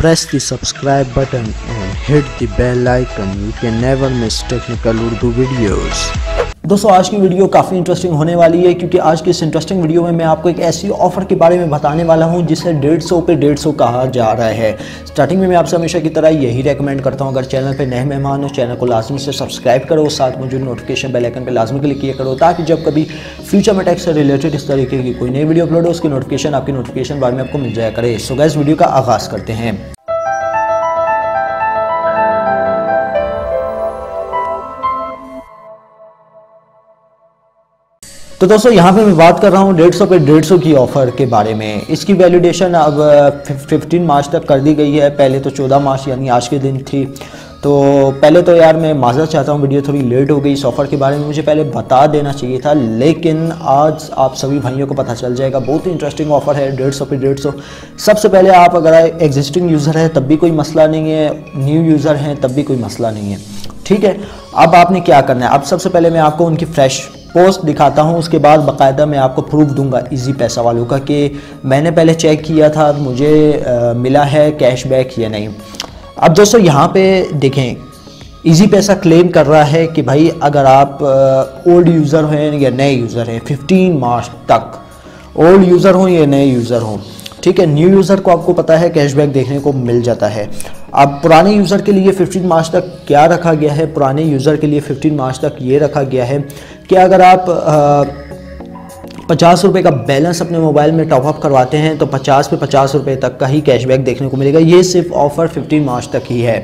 Press the subscribe button and hit the bell icon. You can never miss technical Urdu videos. दोस्तों आज की video काफ़ी interesting होने वाली है क्योंकि आज की इस इंटरेस्टिंग वीडियो में मैं आपको एक ऐसी ऑफ़र के बारे में बताने वाला हूं जिसे 150 पे 150 कहा जा रहा है। स्टार्टिंग में मैं आपसे हमेशा की तरह यही रेकमेंड करता हूं, अगर चैनल पे नए मेहमान हो चैनल को लाजमी से सब्सक्राइब करो, साथ में जो नोटिफिकेशन बेल आइकन पे लाजमी क्लिक किया करो ताकि जब कभी फ्यूचर में टेक से रिलेटेड इस तरीके की कोई नई वीडियो अपलोड हो उसकी नोटिफिकेशन आपकी नोटिफिकेशन बार में आपको मिल जाया करे। सो गाइस वीडियो का आगाज़ करते हैं। तो दोस्तों यहाँ पे मैं बात कर रहा हूँ 150 पे 150 की ऑफ़र के बारे में। इसकी वैलिडेशन अब 15 मार्च तक कर दी गई है, पहले तो 14 मार्च यानी आज के दिन थी। तो पहले तो यार मैं माज़रत चाहता हूँ, वीडियो थोड़ी लेट हो गई। इस ऑफ़र के बारे में मुझे पहले बता देना चाहिए था, लेकिन आज आप सभी भाइयों को पता चल जाएगा। बहुत ही इंटरेस्टिंग ऑफ़र है 150 पे 150। सबसे पहले आप अगर एग्जिस्टिंग यूज़र है तब भी कोई मसला नहीं है, न्यू यूज़र हैं तब भी कोई मसला नहीं है, ठीक है। अब आपने क्या करना है, अब सबसे पहले मैं आपको उनकी फ्रेश पोस्ट दिखाता हूं, उसके बाद बाकायदा मैं आपको प्रूफ दूंगा इजी पैसा वालों का कि मैंने पहले चेक किया था मुझे मिला है कैशबैक या नहीं। अब दोस्तों यहाँ पे देखें, इजी पैसा क्लेम कर रहा है कि भाई अगर आप ओल्ड यूज़र हैं या नए यूज़र हैं 15 मार्च तक, ओल्ड यूज़र हों या नए यूज़र हों, ठीक है। न्यू यूज़र को आपको पता है कैशबैक देखने को मिल जाता है। अब पुराने यूज़र के लिए 15 मार्च तक क्या रखा गया है, पुराने यूज़र के लिए 15 मार्च तक ये रखा गया है कि अगर आप 50 रुपये का बैलेंस अपने मोबाइल में टॉपअप करवाते हैं तो 50 पे 50 रुपये तक का ही कैशबैक देखने को मिलेगा। ये सिर्फ ऑफ़र 15 मार्च तक ही है।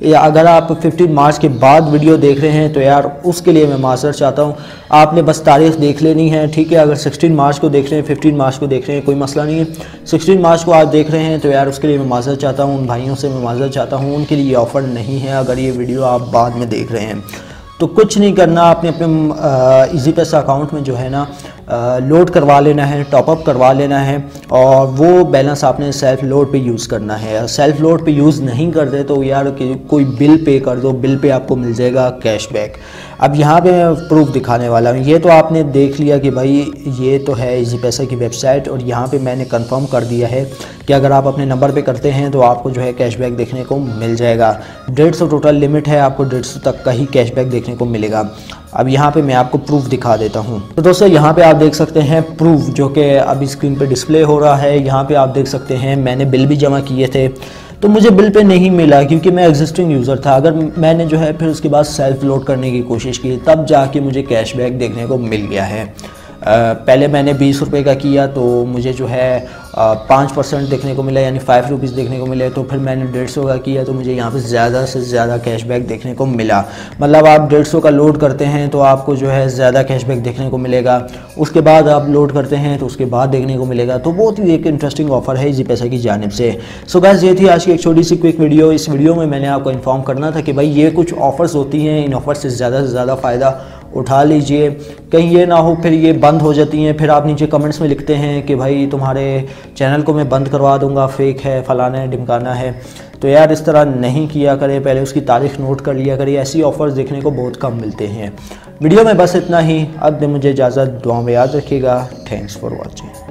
या अगर आप 15 मार्च के बाद वीडियो देख रहे हैं तो यार उसके लिए मैं माज़रत चाहता हूँ, आपने बस तारीख़ देख लेनी है, ठीक है। अगर 16 मार्च को देख रहे हैं 15 मार्च को देख रहे हैं कोई मसला नहीं है, 16 मार्च को आज देख रहे हैं तो यार उसके लिए मैं माज़रत चाहता हूँ, उन भाइयों से मैं माज़रत चाहता हूँ, उनके लिए ऑफ़र नहीं है। अगर ये वीडियो आप बाद में देख रहे हैं तो कुछ नहीं करना, आपने अपने इजी पैसा अकाउंट में जो है ना लोड करवा लेना है, टॉपअप करवा लेना है और वो बैलेंस आपने सेल्फ लोड पे यूज़ करना है। सेल्फ लोड पे यूज़ नहीं करते तो यार कोई बिल पे कर दो, बिल पे आपको मिल जाएगा कैशबैक। अब यहाँ पे मैं प्रूफ दिखाने वाला हूँ। ये तो आपने देख लिया कि भाई ये तो है इजी पैसा की वेबसाइट और यहाँ पे मैंने कंफर्म कर दिया है कि अगर आप अपने नंबर पे करते हैं तो आपको जो है कैशबैक देखने को मिल जाएगा। 150 टोटल लिमिट है, आपको 150 तक का ही कैशबैक देखने को मिलेगा। अब यहाँ पे मैं आपको प्रूफ दिखा देता हूँ। तो दोस्तों यहाँ पे आप देख सकते हैं प्रूफ जो कि अभी स्क्रीन पे डिस्प्ले हो रहा है। यहाँ पे आप देख सकते हैं मैंने बिल भी जमा किए थे तो मुझे बिल पे नहीं मिला क्योंकि मैं एग्जिस्टिंग यूज़र था। अगर मैंने जो है फिर उसके बाद सेल्फ लोड करने की कोशिश की तब जाके मुझे कैशबैक देखने को मिल गया है। पहले मैंने 20 रुपये का किया तो मुझे जो है 5% देखने को मिला यानी 5 रुपीज़ देखने को मिले। तो फिर मैंने 150 का किया तो मुझे यहाँ पे ज़्यादा से ज़्यादा कैशबैक देखने को मिला। मतलब आप 150 का लोड करते हैं तो आपको जो है ज़्यादा कैशबैक देखने को मिलेगा, उसके बाद आप लोड करते हैं तो उसके बाद देखने को मिलेगा। तो बहुत ही एक इंटरेस्टिंग ऑफ़र है इजी पैसा की जानिब से। सो गाइस ये थी आज की एक छोटी सी क्विक वीडियो। इस वीडियो में मैंने आपको इन्फॉर्म करना था कि भाई ये कुछ ऑफ़र्स होती हैं, इन ऑफ़र से ज़्यादा फ़ायदा उठा लीजिए, कहीं ये ना हो फिर ये बंद हो जाती हैं, फिर आप नीचे कमेंट्स में लिखते हैं कि भाई तुम्हारे चैनल को मैं बंद करवा दूंगा, फेक है, फलाना है, ढिमकाना है। तो यार इस तरह नहीं किया करें, पहले उसकी तारीख नोट कर लिया करिए। ऐसी ऑफ़र्स देखने को बहुत कम मिलते हैं। वीडियो में बस इतना ही, अब मुझे इजाज़त, दुआ में याद रखिएगा। Thanks for watching.